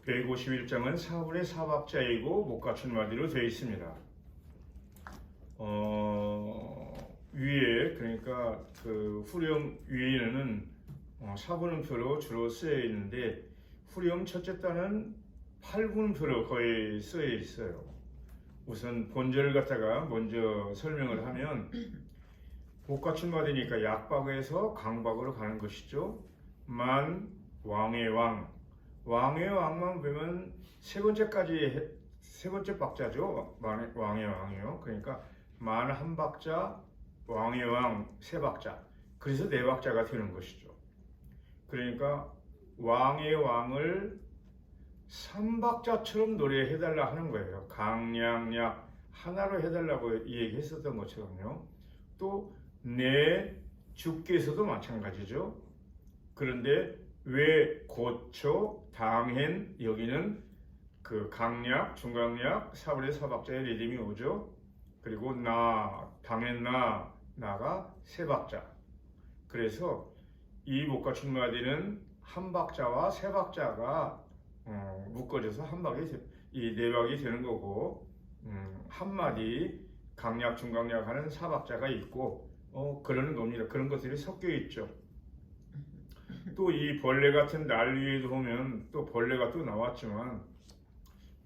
151장은 사분의 사박자이고 못 갖춘 마디로 되어 있습니다. 위에 그러니까 그 후렴 위에는 사분음표로 주로 쓰여 있는데 후렴 첫째 단은 8분음표로 거의 쓰여 있어요. 우선 본절을 갖다가 먼저 설명을 하면 못 갖춘 마디니까 약박에서 강박으로 가는 것이죠. 만, 왕의 왕. 왕의 왕만 보면 세 번째 박자죠. 왕의 왕이요. 그러니까 만 한 박자, 왕의 왕 세 박자. 그래서 네 박자가 되는 것이죠. 그러니까 왕의 왕을 3박자처럼 노래해달라 하는 거예요. 강량약 하나로 해달라고 얘기했었던 것처럼요. 또 내 주께서도 마찬가지죠. 그런데 왜 고초, 당hen 여기는 그 강약, 중강약, 사분의 사박자의 리듬이 오죠. 그리고 나, 당hen 나가 세 박자. 그래서 이 못 갖춘 마디는 한 박자와 세 박자가 묶어져서 한 박이 이 네 박이 되는 거고 한 마디 강약, 중강약 하는 사박자가 있고 그러는 겁니다. 그런 것들이 섞여 있죠. 또 이 벌레 같은 날 위에도 보면 또 벌레가 또 나왔지만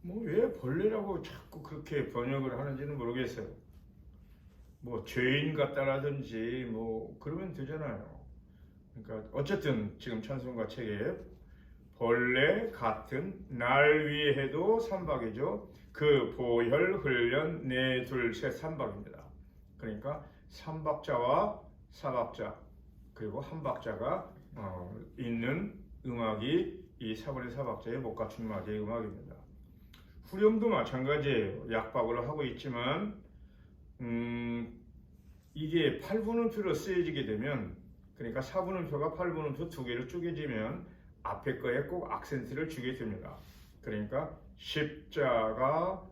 뭐 왜 벌레라고 자꾸 그렇게 번역을 하는지는 모르겠어요. 뭐 죄인 같다라든지 뭐 그러면 되잖아요. 그러니까 어쨌든 지금 찬송가 책에 벌레 같은 날 위에 해도 3박이죠. 그 보혈 훈련 네 둘 셋 3박입니다. 그러니까 3박자와 4박자 그리고 한 박자가 있는 음악이 이 사분의 사박자의 못 갖춘 마디의 음악입니다. 후렴도 마찬가지예요. 약박으로 하고 있지만 이게 8분음표로 쓰여지게 되면 그러니까 4분음표가 8분음표 두 개로 쪼개지면 앞에 거에 꼭 악센트를 주게 됩니다. 그러니까 십자가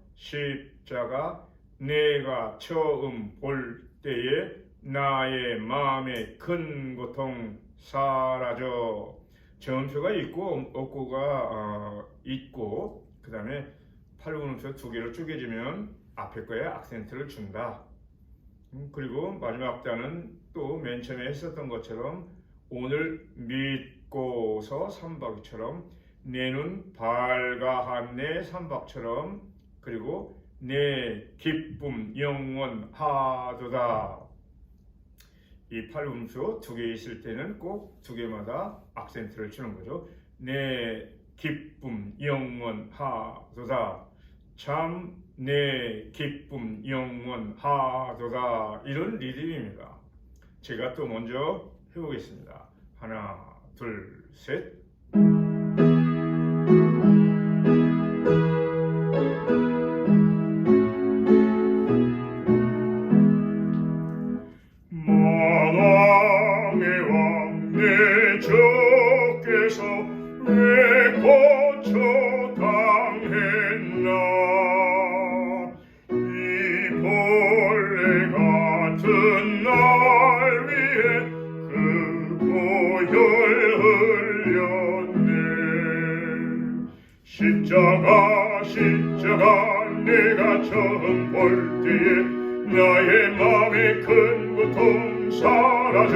내가 처음 볼 때에 나의 마음의 큰 고통 사라져. 저음표가 있고 없고가 있고 그 다음에 8분음표 두 개로 쪼개지면 앞에 거에 악센트를 준다. 그리고 마지막 단은 또 맨 처음에 했었던 것처럼 오늘 믿고서 3박이처럼 내 눈 밝아하네 3박처럼 그리고 내 기쁨 영원하도다. 이 8분음표 두 개 있을 때는 꼭 두 개마다 악센트를 주는 거죠. 내 기쁨 영원하도다. 참 내 기쁨 영원하도다. 이런 리듬입니다. 제가 또 먼저 해보겠습니다. 하나, 둘, 셋. 만왕의 왕 내 주께서 왜 고쳐 당했나. 이 벌레 같은 날 위에 그 보혈 흘렸네. 십자가 내가 처음 볼 때에 나의 맘의 큰 고통 사라져.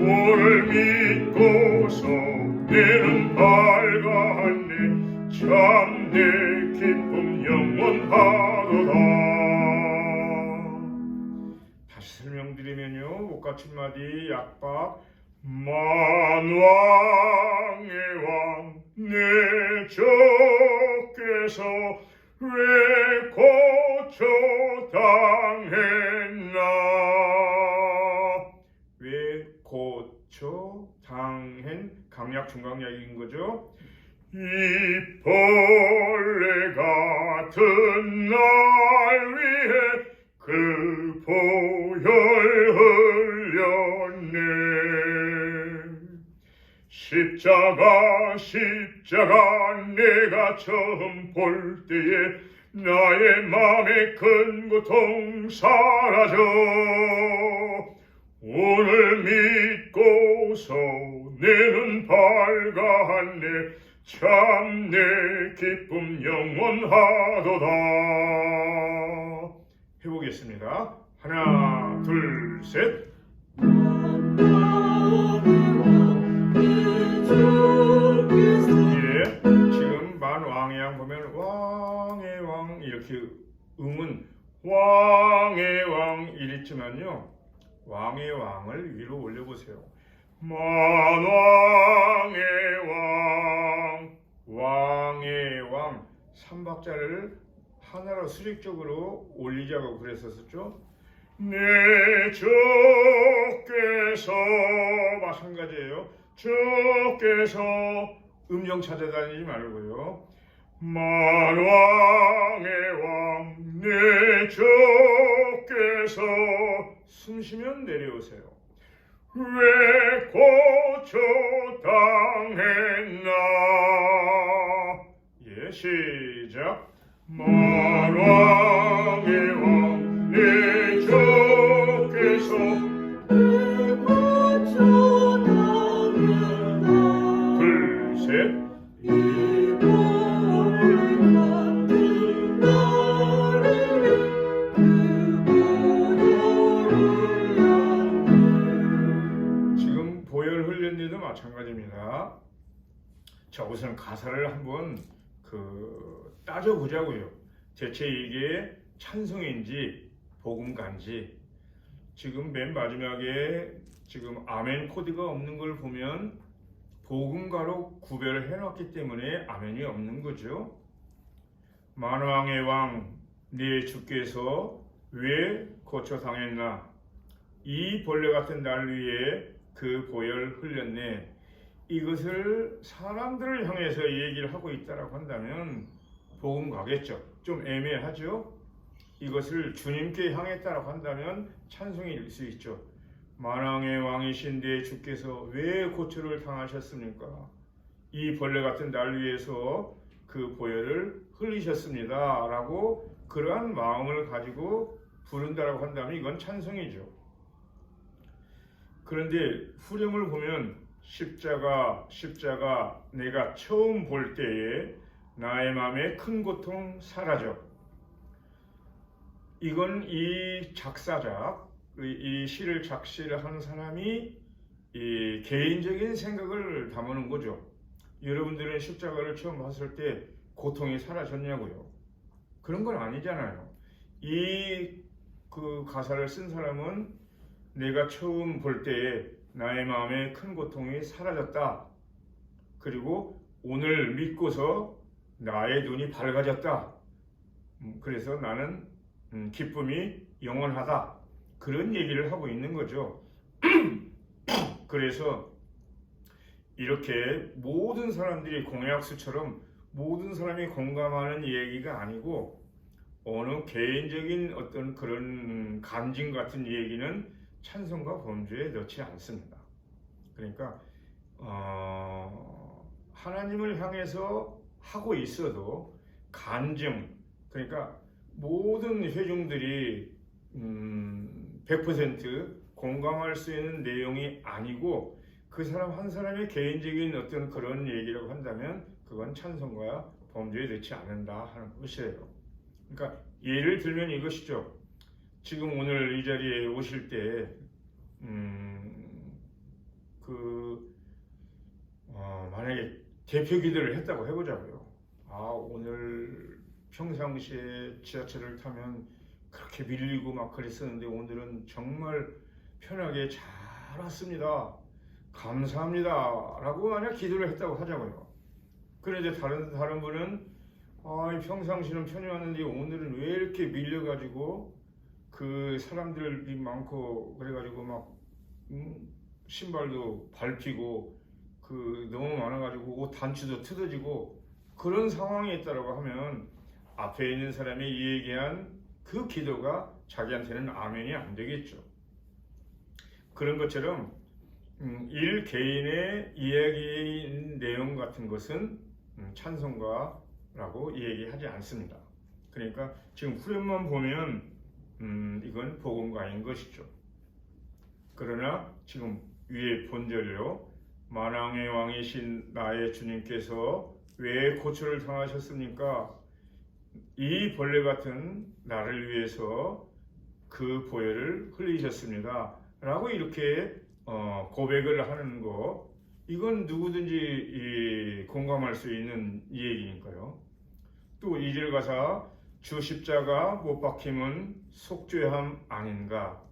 오늘 믿고서 내는 밝아하네. 참 내 기쁨 영원하도다. 다시 설명드리면요. 못 갖춘 마디 약박 만왕의 왕 내 주께서 왜 고쳐 당했나. 왜 고쳐 당한 강약 중강약인 거죠. 이 벌레 같은 날 위에 그 보혈 흘렸네. 십자가 내가 처음 볼 때에 나의 마음의 큰 고통 사라져. 오늘 믿고서 내 눈 밝았네 참 내 기쁨 영원하도다. 해보겠습니다. 하나 둘 셋. 예, 지금 만왕의 왕 보면 왕의 왕 이렇게 음은 왕의 왕 이랬지만요, 왕의 왕을 위로 올려보세요. 만왕의 왕, 왕의 왕, 삼박자를 하나로 수직적으로 올리자고 그랬었죠. 내 주께서 마찬가지예요. 주께서 음정 찾아다니지 말고요. 만왕의 왕, 내 주께서 숨 쉬면 내려오세요. 왜 고초당했나. 예, 시작. 만왕의 왕, 내 주께서 왜 고초당했나. 둘, 셋. 지금 보혈 흘린 일도 마찬가지입니다. 자, 우선 가사를 한번 따져보자고요. 대체 이게 찬송인지 복음가인지. 지금 맨 마지막에 지금 아멘 코드가 없는 걸 보면 복음가로 구별을 해놨기 때문에 아멘이 없는 거죠. 만왕의 왕, 네 주께서 왜 고초당했나. 이 벌레 같은 날 위에 그 보혈 흘렸네. 이것을 사람들을 향해서 얘기를 하고 있다라고 한다면 복음가겠죠. 좀 애매하죠. 이것을 주님께 향했다라고 한다면 찬송일 수 있죠. 만왕의 왕이신 내 주께서 왜 고초를 당하셨습니까? 이 벌레 같은 날 위해서 그 보혈을 흘리셨습니다 라고 그러한 마음을 가지고 부른다라고 한다면 이건 찬송이죠. 그런데 후렴을 보면 십자가 내가 처음 볼 때에 나의 마음에 큰 고통 사라져. 이건 이 작사자, 이 시를 작시를 사람이 이 개인적인 생각을 담는 거죠. 여러분들은 십자가를 처음 봤을 때 고통이 사라졌냐고요? 그런 건 아니잖아요. 이 가사를 쓴 사람은 내가 처음 볼 때에 나의 마음에 큰 고통이 사라졌다. 그리고 오늘 믿고서 나의 눈이 밝아졌다. 그래서 나는 기쁨이 영원하다. 그런 얘기를 하고 있는 거죠. 그래서 이렇게 모든 사람들이 공약수처럼 모든 사람이 공감하는 얘기가 아니고 어느 개인적인 어떤 그런 간증 같은 얘기는 찬송가 범주에 넣지 않습니다. 그러니까 하나님을 향해서 하고 있어도 간증, 그러니까 모든 회중들이 100% 공감할 수 있는 내용이 아니고 그 사람 한 사람의 개인적인 어떤 그런 얘기라고 한다면 그건 찬송가 범주에 넣지 않는다 하는 것이에요. 그러니까 예를 들면 이것이죠. 지금 오늘 이 자리에 오실 때 만약에 대표 기도를 했다고 해보자고요. 오늘 평상시에 지하철을 타면 그렇게 밀리고 막 그랬었는데 오늘은 정말 편하게 잘 왔습니다. 감사합니다. 라고 만약 기도를 했다고 하자고요. 그런데 다른 분은 평상시는 편히 왔는데 오늘은 왜 이렇게 밀려가지고 그 사람들이 많고 그래가지고 막 신발도 밟히고 너무 많아가지고 옷 단추도 뜯어지고 그런 상황에 있다라고 하면 앞에 있는 사람이 얘기한 그 기도가 자기한테는 아멘이 안 되겠죠. 그런 것처럼 일 개인의 이야기 내용 같은 것은 찬송가라고 얘기하지 않습니다. 그러니까 지금 후렴만 보면 이건 복음가인 것이죠. 그러나 지금 위에 본절이요. 만왕의 왕이신 나의 주님께서 왜 고초를 당하셨습니까? 이 벌레 같은 나를 위해서 그 보혈을 흘리셨습니다. 라고 이렇게 고백을 하는 거, 이건 누구든지 공감할 수 있는 이 얘기니까요. 또 2절 가사 주 십자가 못 박힘은 속죄함 아닌가.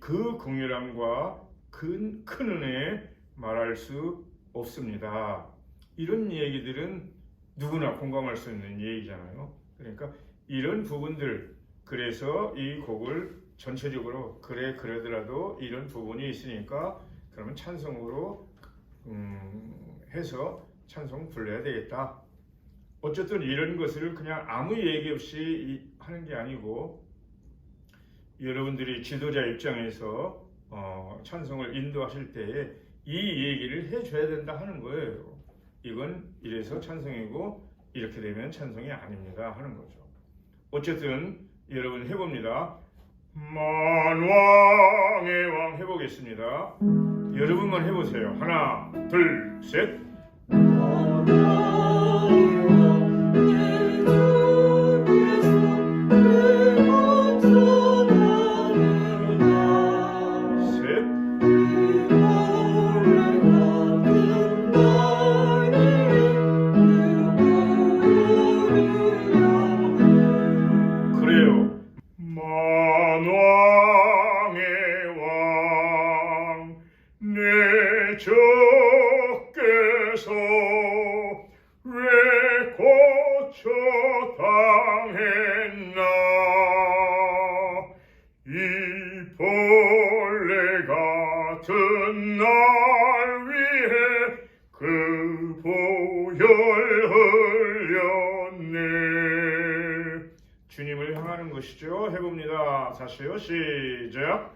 그 긍휼함과 큰 은혜 말할 수 없습니다. 이런 얘기들은 누구나 공감할 수 있는 얘기잖아요. 그러니까 이런 부분들, 그래서 이 곡을 전체적으로 그러더라도 이런 부분이 있으니까 그러면 찬송으로 해서 찬송 불러야 되겠다. 어쨌든 이런 것을 그냥 아무 얘기 없이 하는 게 아니고 여러분들이 지도자 입장에서 찬송을 인도하실 때에 이 얘기를 해줘야 된다 하는 거예요. 이건 이래서 찬송이고 이렇게 되면 찬송이 아닙니다 하는 거죠. 어쨌든 여러분 해봅니다. 만왕의 왕 해보겠습니다. 여러분만 해보세요. 하나, 둘, 셋. 주께서 왜 고쳐 당했나. 이 벌레 같은 날 위해 그 보혈 흘렸네. 주님을 향하는 것이죠. 해봅니다. 다시요. 시작.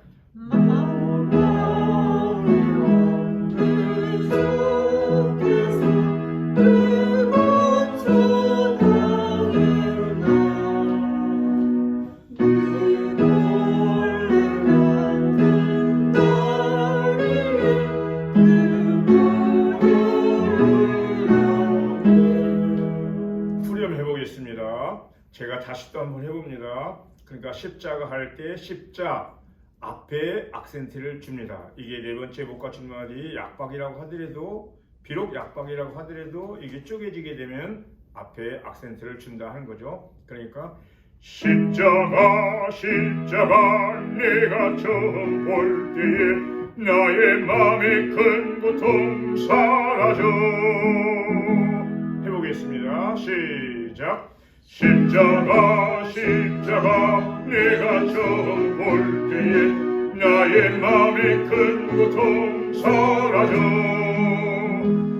제가 다시 또 한번 해봅니다. 그러니까 십자가 할 때 십자 앞에 악센트를 줍니다. 이게 네 번째 복가춘말이 약박이라고 하더라도, 비록 약박이라고 하더라도 이게 쪼개지게 되면 앞에 악센트를 준다 하는 거죠. 그러니까 십자가 십자가 내가 처음 볼 때에 나의 마음의 큰 고통 사라져. 해보겠습니다. 시작. 십자가 십자가 내가 처음 볼 때에 나의 마음의 큰 고통 사라져.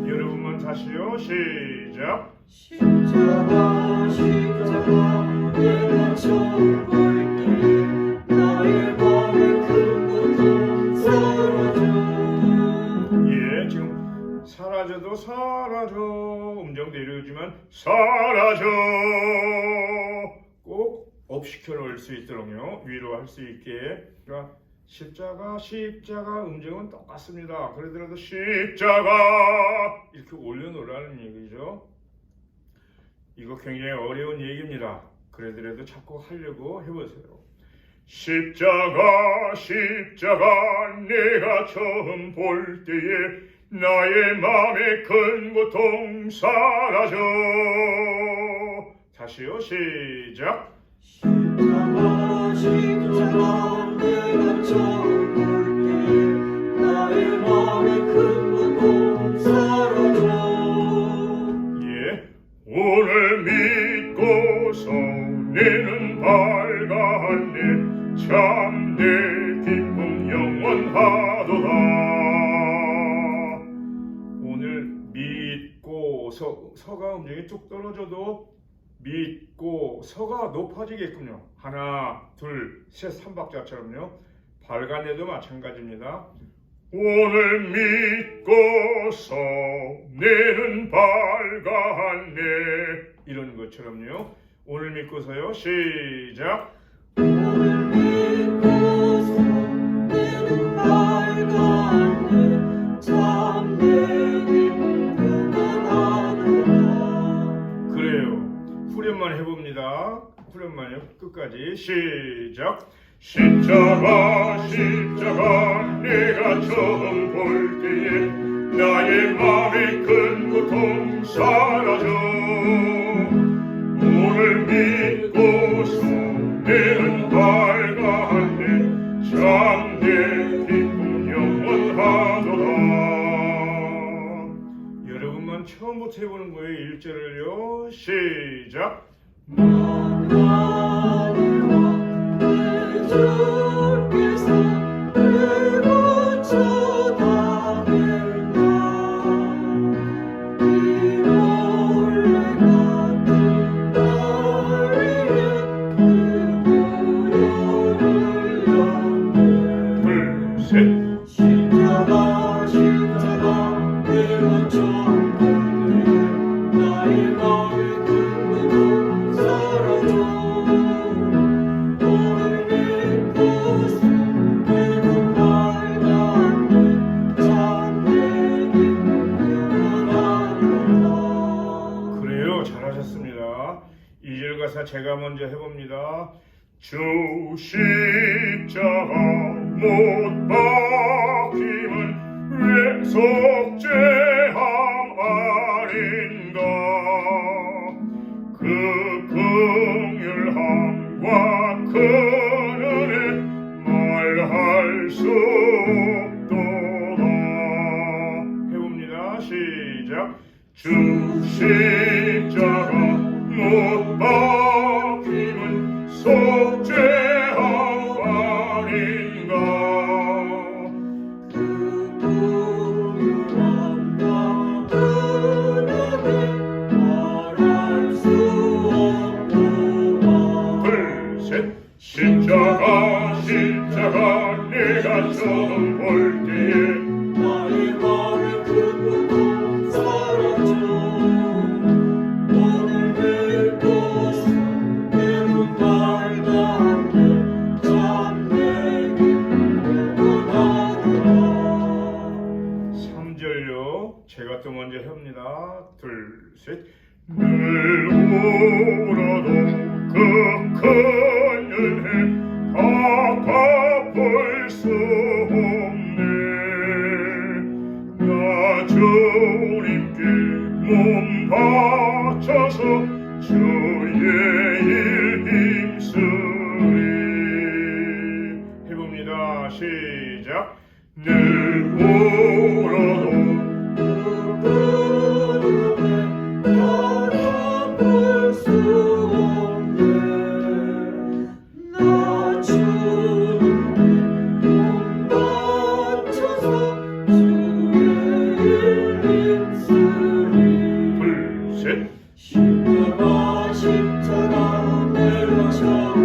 여러분만 다시요. 시작. 십자가 십자가 내가 처음 볼 때에 나의 마음의 큰 고통 사라져. 예, 지금 사라져도 사라져 음정 내려오지만 사라져 꼭 업시켜 놓을 수 있도록요. 위로할 수 있게. 그러니까 십자가 음정은 똑같습니다. 그러더라도 십자가 이렇게 올려놓으라는 얘기죠. 이거 굉장히 어려운 얘기입니다. 그러더라도 자꾸 하려고 해보세요. 십자가 내가 처음 볼 때에 나의 마음의 큰 고통 사라져. 다시요. 시작. 십자가 내가 처음 볼 때에 나의 마음의 큰 고통 사라져. 예, 오늘 믿고서 내는 밝았네. 참 내 기쁨 영원하도다. 서가 음정이 쭉 떨어져도 믿고 서가 높아지겠군요. 하나, 둘, 셋, 3박자처럼요. 발간에도 마찬가지입니다. 오늘 믿고서 내는 밝았네. 이런 것처럼요. 오늘 믿고서요. 시작. 오늘 믿고서 내는 후렴만요. 끝까지 시작. 십자가 십자가 내가 처음 볼 때에 나의 맘의 큰 고통 사라져 오늘 믿고서 내는 밝아하네 참내 기쁨 영원하도다. 여러분만 처음부터 해보는 거예요. 1절을요 시작. 주께서 내가 쳐다본다 이롤레 같은 나리에 그대를 연대 둘셋 십자가 십자가 내가 처음 나의 마음의 큰 고통 사라져 오늘 믿고서 내가 밝았네 참내 기쁨 영원하도다. 그래요. 잘하셨습니다. 2절 가사 제가 먼저 해봅니다. 주 십자가 못 박힘은 왜 속죄함 아닌가 그 긍휼함과 그 은혜 말할 수 없도다. 해봅니다. 시작. 주 십자가 못 박힘은 속죄함 아닌가 그 긍휼함과 그 은혜 말할 수 없도다. 둘셋 십자가 십자가 내가 처음 볼 때에 나의 마음의 큰 고통 사라져 오늘 믿고서 내 눈 밝았네 참내 기쁨 영원하도다. 3절요 제가 또 먼저 합니다. 둘셋 늘 울어도 그 큰 은혜 다 갚을 수 없네 나 주님께 몸 바쳐서 주의 일 힘쓰리. 해봅니다. 시작. 늘 울어도 그 은혜 바라볼 수 없네 나 주님께 몸 바쳐서 주의 일 힘쓰리 둘셋 십자가 십자가 내가 처음